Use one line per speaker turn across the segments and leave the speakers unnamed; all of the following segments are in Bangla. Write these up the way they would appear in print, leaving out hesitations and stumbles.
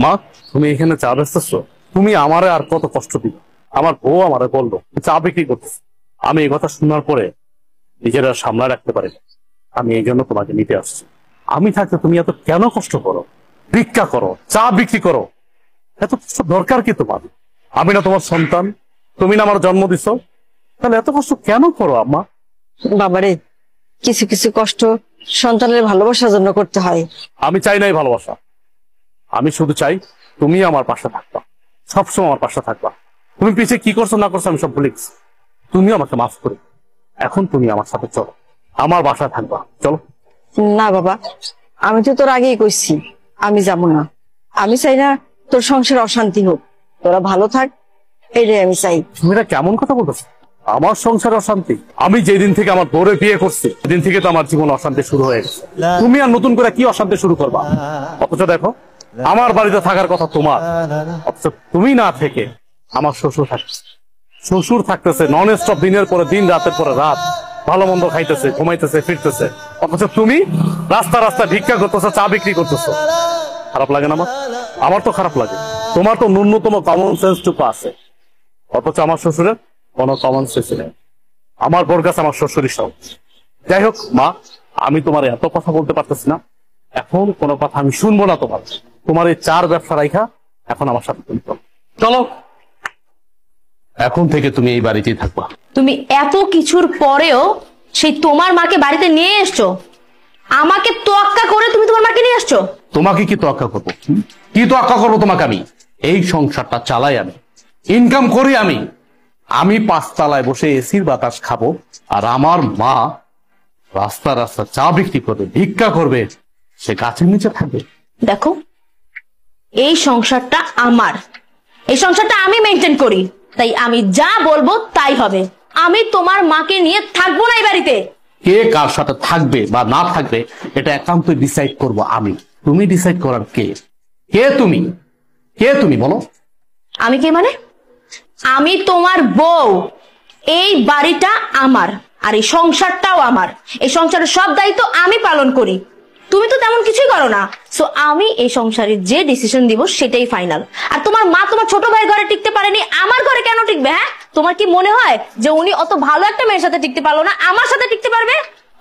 মা, তুমি এখানে চা বেচতেছো? তুমি আমারে আর কত কষ্ট দিবে? আমার বউ আমারে বললো চা বিক্রি করতেছে। আমি এই কথা শোনার পরে নিজেরা সামলা রাখতে পারি না। আমি এই জন্য তোমাকে নিতে আসছি। আমি থাকতে তুমি এত কেন কষ্ট করো? ভিক্ষা করো, চা বিক্রি করো, এত কষ্ট দরকার কি তোমার? আমি না তোমার সন্তান? তুমি না আমার জন্ম দিছো? তাহলে এত কষ্ট কেন করো আম্মা?
বাবারে, কিছু কিছু কষ্ট সন্তানের ভালোবাসার জন্য করতে হয়।
আমি চাই নাই ভালোবাসা, আমি শুধু চাই তুমি আমার পাশে থাকবা, সবসময় আমার পাশে থাকবা। তুমি পিছিয়ে কি করছো না করছো আমি সব ভুলে গেছি। তুমি আমাকে মাফ করে এখন তুমি আমার সাথে চলো, আমার বাসায় থাকবা, চলো।
না বাবা, আমি তো তোর আগেই কইছি আমি যাব না। আমি চাই না তোর সংসার অশান্তি হোক, তোরা ভালো থাক, এটাই আমি চাই।
তুমি এটা কেমন কথা বলতেছো? আমার সংসার অশান্তি? আমি যেদিন থেকে আমার বউরে বিয়ে করছি সেদিন থেকে তো আমার জীবন অশান্তি শুরু হয়ে গেছে। তুমি আর নতুন করে কি অশান্তি শুরু করবা? অথচ দেখো, আমার বাড়িতে থাকার কথা তোমার, অথচ তুমি না থেকে আমার শ্বশুর থাকছে। শ্বশুর থাকতেছে নন স্টপ, দিনের পরে দিন, রাতের পরে রাত, ভালো মন্দ খাইতেছে, ঘুমাইতেছে, ফিরতেছে। অথচ তুমি রাস্তা রাস্তা ভিক্ষা করতেছো, চা বিক্রি করতেছো। খারাপ লাগে না আমার? আমার তো খারাপ লাগে। তোমার তো ন্যূনতম কমন সেন্স টুকু আছে, অথচ আমার শ্বশুরের কোনো কমন সেন্স নেই। আমার বোর কাছে আমার শ্বশুরই সব। যাই হোক মা, আমি তোমার এত কথা বলতে পারতেছি না, এখন কোনো কথা আমি শুনবো না তোমার। তোমার এই চার ব্যবসা রাইখা এখন আমার সাথে তুমি চলো। এখন থেকে তুমি এই বাড়িতেই থাকবা।
তুমি এত কিছুর পরেও সেই তোমার মাকে বাড়িতে নিয়ে এসছো, আমাকে তোয়াক্কা করে তুমি তোমার মাকে নিয়ে আসছো।
তোমাকে কি তোয়াক্কা করবো? কি তোয়াক্কা করবো তোমাকে? আমি এই সংসারটা চালাই, আমি ইনকাম করি, আমি পাঁচতলায় বসে এসির বাতাস খাবো, আর আমার মা রাস্তা রাস্তা চা বিক্রি করবে, ভিক্ষা করবে, সে গাছের নিচে থাকবে।
দেখো, এই সংসারটা আমার, এই সংসারটা আমি মেনটেন করি, তাই আমি যা বলবো তাই হবে। আমি তোমার মাকে নিয়ে থাকবো না এই বাড়িতে।
কে কার সাথে থাকবে বা না থাকবে এটা একান্ত ডিসাইড করব আমি। তুমি ডিসাইড করার কে? কে তুমি? কে তুমি বলো?
আমি কে মানে? আমি তোমার বউ। এই বাড়িটা আমার, আর এই সংসারটাও আমার। এই সংসারের সব দায়িত্ব আমি পালন করি, তুমি তো তেমন কিছুই করো না। সো আমি এই সংসারে যে ডিসিশন দিব সেটাই ফাইনাল। আর তোমার মা তোমার ছোট ভাই ঘরে টিকতে পারেনি, আমার ঘরে কেন টিকবে? হ্যাঁ, তোমার কি মনে হয় যে উনি অত ভালো একটা মেয়ের সাথে টিকতে পারলো না, আমার সাথে টিকতে পারবে?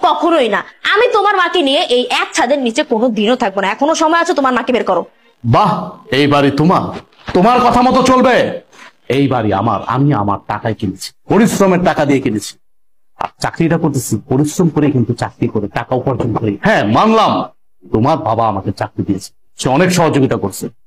কখনোই না। আমি তোমার মাকে নিয়ে এই এক ছাদের নিচে কোনো দিনও থাকবো না। এখনো সময় আছে, তোমার মাকে বের করো।
বাহ, এই বাড়ি তোমার, তোমার কথা মতো চলবে। এই বাড়ি আমার, আমি আমার টাকায় কিনেছি, পরিশ্রমের টাকা দিয়ে কিনেছি। আর চাকরিটা করতেছি পরিশ্রম করে, কিন্তু চাকরি করে টাকা উপার্জন করি। হ্যাঁ মানলাম, তোমার বাবা আমাকে চাকরি দিয়েছে, সে অনেক সহযোগিতা করছে।